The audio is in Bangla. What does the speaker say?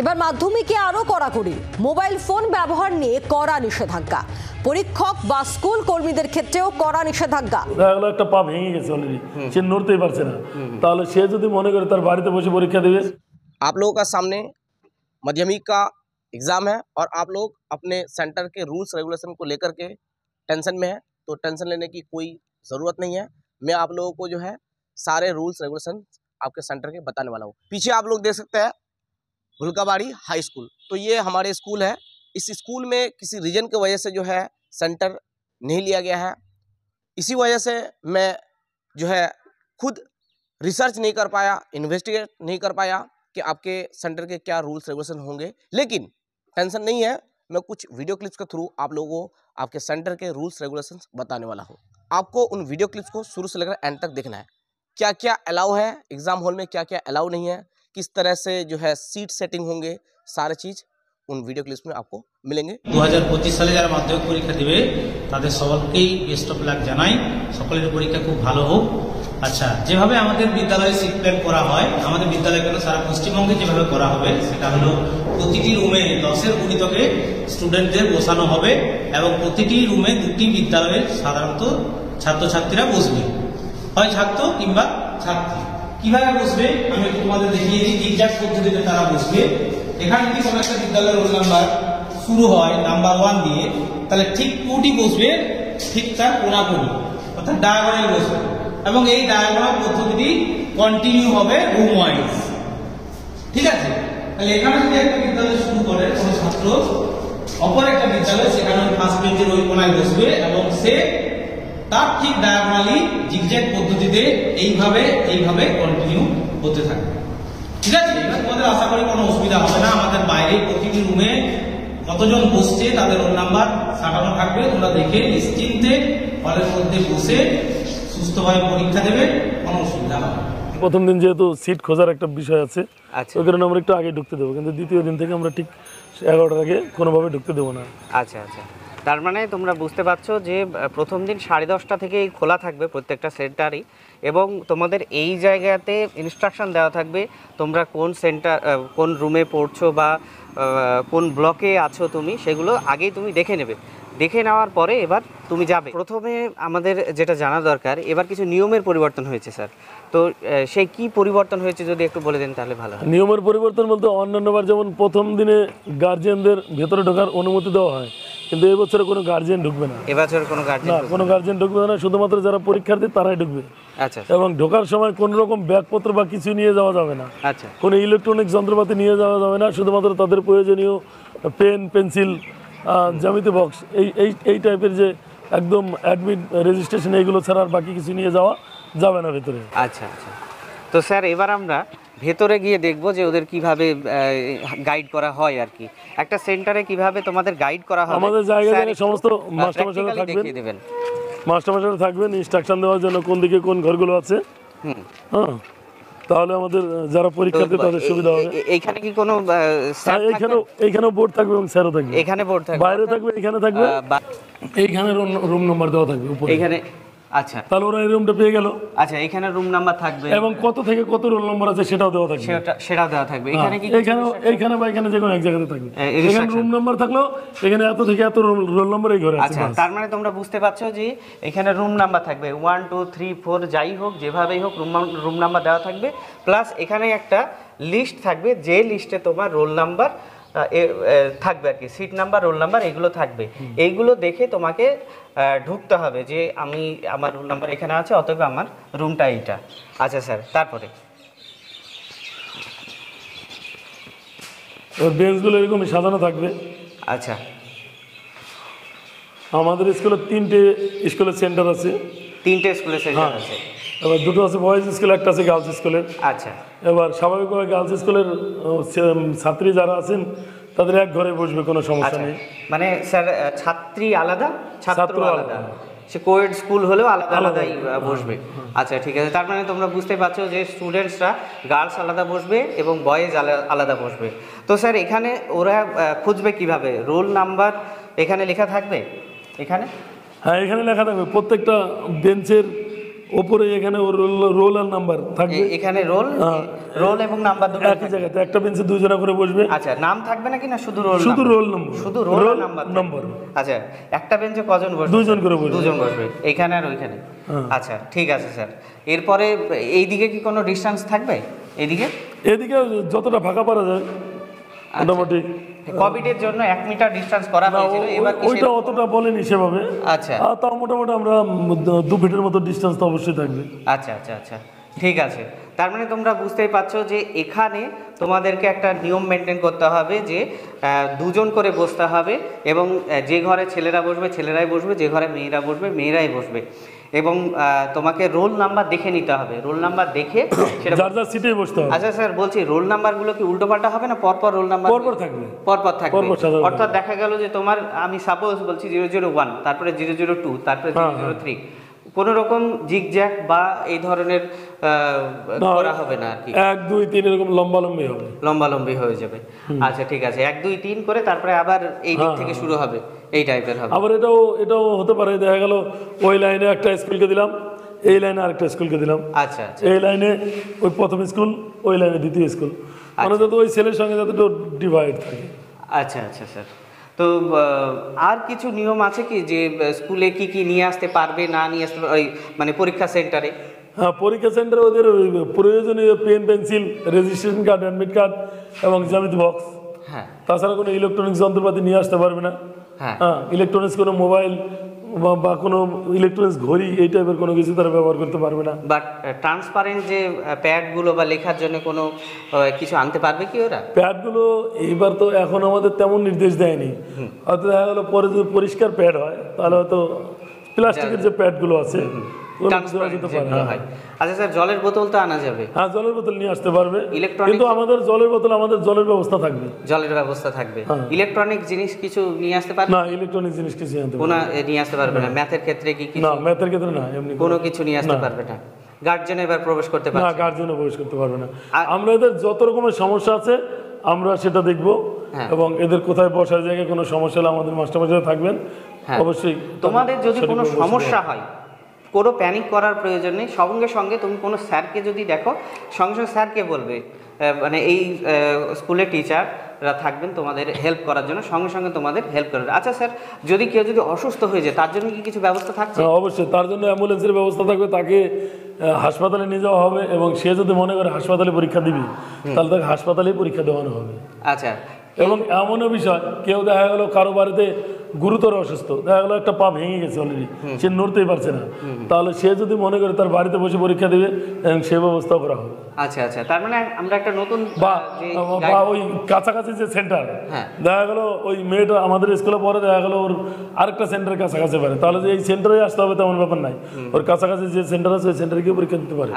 এবার মাধ্যমিকে আরো কড়াকড়ি, মোবাইল ফোন ব্যবহার নিয়ে কড়া নিষেধাজ্ঞা। পরীক্ষক বা স্কুল কর্মীদের ক্ষেত্রেও কড়া নিষেধাজ্ঞা। একটা পা ভেঙে গেছে অলরেডি, সে নড়তেই পারছে না, তাহলে সে যদি মনে করে তার বাড়িতে বসে পরীক্ষা দেবে। आप लोगों का सामने माध्यमिक का एग्ज़ाम है और आप लोग अपने सेंटर के रूल्स रेगुलेशन को लेकर के टेंशन में है, तो टेंशन लेने की कोई ज़रूरत नहीं है। मैं आप लोगों को जो है सारे रूल्स रेगुलेशन आपके सेंटर के बताने वाला हूँ। पीछे आप लोग देख सकते हैं भुलकाबाड़ी हाई स्कूल, तो ये हमारे स्कूल है। इस स्कूल में किसी रीजन की वजह से जो है सेंटर नहीं लिया गया है, इसी वजह से मैं जो है खुद रिसर्च नहीं कर पाया, इन्वेस्टिगेट नहीं कर पाया कि आपके सेंटर के क्या रूल्स रेगुलेशन होंगे। लेकिन टेंशन नहीं है, मैं कुछ वीडियो क्लिप्स के थ्रू आप लोगों को आपके सेंटर के रूल्स रेगुलेशन बताने वाला हूँ। आपको उन वीडियो क्लिप्स को शुरू से लेकर एंड तक देखना है, क्या क्या अलाउ है एग्ज़ाम हॉल में, क्या क्या अलाउ नहीं है, किस तरह से जो है सीट सेटिंग होंगे, सारे चीज़ उन वीडियो क्लिप्स में आपको मिलेंगे। 2025 সালে যারা মাধ্যমিক পরীক্ষা দিবে তাদের সকলকেই বেস্ট অফ লাক জানাই, সকলের পরীক্ষা খুব ভালো হোক। আচ্ছা, যেভাবে আমাদের বিদ্যালয়ে সিট প্ল্যান করা হয়, আমাদের বিদ্যালয়ে কেন সারা পশ্চিমবঙ্গে যেভাবে করা হবে সেটা হলো প্রতিটি রুমে 10-এর গুণিতকে স্টুডেন্টদের বসানো হবে এবং প্রতিটি রুমে দুটি বিদ্যালয়ের সাধারণত ছাত্রছাত্রীরা বসবে, হয় ছাত্র কিংবা ছাত্রী। কিভাবে বসবে আমি তোমাদের দেখিয়ে দিই, জিগজ্যাগ পদ্ধতিতে তারা বসবে। এখানে যদি কোনো একটা বিদ্যালয়ের রোল নাম্বার শুরু হয় নাম্বার 1 দিয়ে, তাহলে ঠিক 2টি বসবে ঠিক তার কোনাকুনি, অর্থাৎ ডায়াগোনাল বসবে এবং এই ডায়াগোনাল পদ্ধতিটি কন্টিনিউ হবে রুম ওয়াইজ। ঠিক আছে, তাহলে এখানে যদি একটা বিদ্যালয় শুরু করে কোনো ছাত্র, অপর একটা বিদ্যালয় সেখানে ফার্স্ট বেঞ্চের ওই কোনায় বসবে এবং সে তার ঠিক ডায়াগোনালি জিগজ্যাগ পদ্ধতিতে এইভাবে কন্টিনিউ হতে থাকবে। ঠিক আছে, এবার তোমাদের আশা করি কোনো অসুবিধা হবে না। আমাদের বাইরে প্রতিটি রুমে কতজন বসছে তাদের রোল নাম্বার সাজানো থাকবে, তোমরা দেখে নিশ্চিন্তে হলের মধ্যে বসে সুস্থভাবে পরীক্ষা দেবে, কোনো অসুবিধা হবে না। প্রথম দিন যেহেতু সিট খোঁজার একটা বিষয় আছে, ওই কারণে আমরা একটু আগে ঢুকতে দেবো, কিন্তু দ্বিতীয় দিন থেকে আমরা ঠিক 11টার আগে কোনোভাবে ঢুকতে দেবো না। আচ্ছা আচ্ছা, তার মানে তোমরা বুঝতে পারছো যে প্রথম দিন 10:30 থেকেই খোলা থাকবে প্রত্যেকটা সেন্টারই, এবং তোমাদের এই জায়গাতে ইনস্ট্রাকশন দেওয়া থাকবে তোমরা কোন সেন্টার, কোন রুমে পড়ছো বা কোন ব্লকে আছো তুমি, সেগুলো আগেই তুমি দেখে নেবে। দেখে নেওয়ার পরে এবার তুমি যাবে। প্রথমে আমাদের যেটা জানা দরকার, এবার কিছু নিয়মের পরিবর্তন হয়েছে স্যার, তো সেই কি পরিবর্তন হয়েছে যদি একটু বলে দেন তাহলে ভালো হয়। নিয়মের পরিবর্তন বলতে অন্যান্যবার যেমন প্রথম দিনে গার্জিয়ানদের ভেতরে ঢোকার অনুমতি দেওয়া হয়, কিন্তু এই বছরে কোনো গার্জিয়ান ঢুকবে না। এবছর কোনো গার্জিয়ান ঢুকবে না, শুধুমাত্র যারা পরীক্ষার্থী তারাই ঢুকবে। আচ্ছা, এবং ঢোকার সময় কোনো রকম ব্যাগপত্র বা কিছু নিয়ে যাওয়া যাবে না। আচ্ছা, কোনো ইলেকট্রনিক যন্ত্রপাতি নিয়ে যাওয়া যাবে না, শুধুমাত্র তাদের প্রয়োজনীয় পেন, পেন্সিল, জ্যামিতি বক্স, এই টাইপের যে একদম অ্যাডমিট রেজিস্ট্রেশন, এইগুলো ছাড়া আর বাকি কিছু নিয়ে যাওয়া যাবে না ভেতরে। আচ্ছা আচ্ছা, তো স্যার এবার আমরা ভেতরে গিয়ে দেখবো যে ওদের কিভাবে গাইড করা হয় আর কি, একটা সেন্টারে কিভাবে তোমাদের গাইড করা হবে। আমাদের জায়গায় সমস্ত মাস্টারমশাইরা থাকবেন ইনস্ট্রাকশন দেওয়ার জন্য কোন দিকে কোন ঘরগুলো আছে। হ্যাঁ, তাহলে আমাদের যারা পরীক্ষার্থী তাদের সুবিধা হবে। এইখানে কি কোনো এইখানেও বোর্ড থাকবে এবং স্যারও থাকবে। এখানে বোর্ড থাকবে, বাইরে থাকবে, এখানে থাকবে, এইখানে রুম নাম্বার দেওয়া থাকবে উপরে এখানে। আচ্ছা, তাহলে ওরা এই রুমটা পেয়ে গেল। আচ্ছা, এখানে রুম নাম্বার থাকবে এবং কত থেকে কত রোল নাম্বার আছে সেটাও দেওয়া থাকবে, সেটাও দেওয়া থাকবে। এখানে কি এইখানে বা এখানে যে কোনো এক জায়গাতে থাকবে, এখানে রুম নাম্বার থাকলো, এখানে এত থেকে এত রোল নাম্বার এই ঘরে আছে। আচ্ছা, তার মানে তোমরা বুঝতে পারছো যে এখানে রুম নাম্বার থাকবে 1 2 3 4, যাই হোক যেভাবেই হোক রুম নাম্বার দেওয়া থাকবে, প্লাস এখানে একটা লিস্ট থাকবে, যে লিস্টে তোমার রোল নাম্বার থাকবে আর কি, সিট নাম্বার, রোল নাম্বার এগুলো থাকবে। এইগুলো দেখে তোমাকে ঢুকতে হবে যে আমার রোল নাম্বার এখানে আছে, অতএব আমার রুমটা এইটা। আচ্ছা স্যার, তারপরে বেঞ্চগুলো এরকম সাজানো থাকবে। আচ্ছা, আমাদের স্কুলে 3টে স্কুলের সেন্টার আছে। 3টে স্কুলের সেন্টার আছে, এবার 2টো আছে বয়েজ স্কুল, একটা আছে গার্লস স্কুলের। আচ্ছা, এবার স্বাভাবিকভাবে গার্লস স্কুলের ছাত্রী যারা আছেন তাদের এক ঘরে বসবে, কোনো সমস্যা নেই। মানে স্যার ছাত্রী আলাদা, ছাত্র আলাদা, সে কোয়েড স্কুল হলেও আলাদা আলাদাই বসবে। আচ্ছা, ঠিক আছে, তার মানে তোমরা বুঝতে পারছো যে স্টুডেন্টসরা গার্লস আলাদা বসবে এবং বয়েজ আলাদা বসবে। তো স্যার এখানে ওরা খুঁজবে কিভাবে? রোল নাম্বার এখানে লেখা থাকবে? এখানে হ্যাঁ, এখানে লেখা থাকবে। প্রত্যেকটা বেঞ্চের ওপরে এখানে ওর রোল আর নাম্বার থাকবে। এখানে রোল এবং নাম্বার দুটো একই জায়গাতে একটা বেঞ্চে দুজনা করে বসবে। আচ্ছা, নাম থাকবে নাকি না শুধু রোল? শুধু রোল নম্বর, শুধু রোল নাম্বার। আচ্ছা, একটা বেঞ্চে কজন বসবে? দুজন করে বসবে। দুজন বসবে এইখানে আর ওইখানে। আচ্ছা, ঠিক আছে স্যার। এরপরে এইদিকে কি কোনো ডিসটেন্স থাকবে? এদিকে যতটা ফাঁকা পারা যায় মোটামুটি। কোভিডের জন্য 1 মিটার ডিসটেন্স করা হয়েছিল, এবার ওইটা অতটা বলেনি সেভাবে। আচ্ছা, তাও মোটামুটি আমরা 2 ফিটের মতো ডিসটেন্স তো অবশ্যই থাকবে। আচ্ছা আচ্ছা আচ্ছা, ঠিক আছে। তার মানে তোমরা বুঝতেই পারছো যে এখানে তোমাদেরকে একটা নিয়ম মেনটেন করতে হবে যে 2 জন করে বসতে হবে, এবং যে ঘরে ছেলেরা বসবে ছেলেরাই বসবে, যে ঘরে মেয়েরা বসবে মেয়েরাই বসবে, এবং তোমাকে রোল নাম্বার দেখে নিতে হবে। রোল নাম্বার দেখে সেটা যার যার সিটেই বসতে হবে। আচ্ছা স্যার, বলছি রোল নাম্বারগুলো কি উল্টোপাল্টা হবে না পরপর রোল নাম্বার? পরপর থাকবে। পরপর থাকবে। অর্থাৎ সাধারণত। দেখা গেল যে তোমার, আমি সাপোজ বলছি 001, তারপরে 002, তারপরে 003, কোনো রকম জিগজ্যাগ বা এই ধরনের করা হবে না আর কি। 1 2 3 এরকম লম্বালম্বি হবে, লম্বালম্বি হয়ে যাবে। আচ্ছা, ঠিক আছে। 1 2 3 করে তারপরে আবার এই দিক থেকে শুরু হবে, এই টাইপের হবে। আবার এটাও হতে পারে, দেখা গেল ওই লাইনে একটা স্কুলকে দিলাম, এই লাইনে আরেকটা স্কুলকে দিলাম। আচ্ছা আচ্ছা, এই লাইনে ওই প্রথম স্কুল, ওই লাইনে দ্বিতীয় স্কুল, মানে যাতে ওই ছেলের সঙ্গে যাতে ডিভাইড থাকে। আচ্ছা আচ্ছা স্যার। তো আর কিছু নিয়ম আছে কি যে স্কুলে কি কি নিয়ে আসতে পারবে না নিয়ে আসতে ওই মানে পরীক্ষা সেন্টারে? হ্যাঁ, পরীক্ষা সেন্টারে ওদের প্রয়োজনীয় pen, pencil, registration card, admit card এবং জ্যামিতি বক্স। হ্যাঁ, তাছাড়া কোনো ইলেকট্রনিক্স যন্ত্রপাতি নিয়ে আসতে পারবে না। হ্যাঁ, ইলেকট্রনিক্স কোনো মোবাইল বা কোনো ইলেকট্রনিক্স ঘড়ি এই টাইপের কোনো কিছু তারা ব্যবহার করতে পারবে না। বাট ট্রান্সপারেন্ট যে প্যাডগুলো বা লেখার জন্য কোনো কিছু আনতে পারবে কি ওরা? প্যাডগুলো এইবার তো এখন আমাদের তেমন নির্দেশ দেয়নি, হয়তো দেখা গেলো পরে যদি পরিষ্কার প্যাড হয় তাহলে হয়তো প্লাস্টিকের যে প্যাডগুলো আছে আচ্ছা স্যার, জলের বোতল তো আনা যাবে? হ্যাঁ, জলের বোতল নিয়ে আসতে পারবে, ইলেকট্রনিক কিন্তু আমাদের জলের বোতল, আমাদের জলের ব্যবস্থা থাকবে। জলের ব্যবস্থা থাকবে। ইলেকট্রনিক জিনিস কিছু নিয়ে আসতে পারবে না? ইলেকট্রনিক জিনিস কিছু আনতে কোনো নিয়ে আসতে পারবে না। ম্যাথের ক্ষেত্রে কি কিছু? না, ম্যাথের ক্ষেত্রে না, এমনি কোনো কিছু নিয়ে আসতে পারবে না। গার্জিয়ান এবার প্রবেশ করতে পারবে না? গার্জিয়ানও প্রবেশ করতে পারবে না। আমরা এদের যত রকমের সমস্যা আছে আমরা সেটা দেখব, এবং এদের কোথায় বসার জায়গায় কোনো সমস্যা হলে আমাদের মাস্টারমশাই থাকবেন অবশ্যই। তোমাদের যদি কোনো সমস্যা হয়, কোনো প্যানিক করার প্রয়োজন নেই। সঙ্গে সঙ্গে তুমি কোনো স্যারকে যদি দেখো, সঙ্গে সঙ্গে স্যারকে বলবে, মানে এই স্কুলের টিচাররা থাকবেন তোমাদের হেল্প করার জন্য, সঙ্গে সঙ্গে তোমাদের হেল্প করবে। আচ্ছা স্যার, যদি কেউ যদি অসুস্থ হয়ে যায় তার জন্য কি কিছু ব্যবস্থা থাকছে? অবশ্যই, তার জন্য অ্যাম্বুলেন্সের ব্যবস্থা থাকবে, তাকে হাসপাতালে নিয়ে যাওয়া হবে, এবং সে যদি মনে করে হাসপাতালে পরীক্ষা দিবি তাহলে তাকে হাসপাতালেই পরীক্ষা দেওয়ানো হবে। আচ্ছা, এবং এমনও বিষয়, কেউ দেখা গেলো কারো বাড়িতে গুরুতর অসুস্থ, দেখা গেলো একটা পা ভেঙে গেছে অলরেডি, সে নড়তেই পারছে না, তাহলে সে যদি মনে করে তার বাড়িতে বসে পরীক্ষা দেবে, এবং সে ব্যবস্থা করা হবে। আচ্ছা আচ্ছা, তার মানে আমরা একটা নতুন বা ওই কাছাকাছি যে সেন্টার, দেখা গেলো ওই মেয়েটা আমাদের স্কুলে পরে, দেখা গেলো ওর আরেকটা সেন্টার কাছাকাছি পারে, তাহলে যে এই সেন্টারে আসতে হবে তেমন ব্যাপার নাই, ওর কাছাকাছি যে সেন্টার আছে ওই সেন্টারে গিয়ে পরীক্ষা দিতে পারে।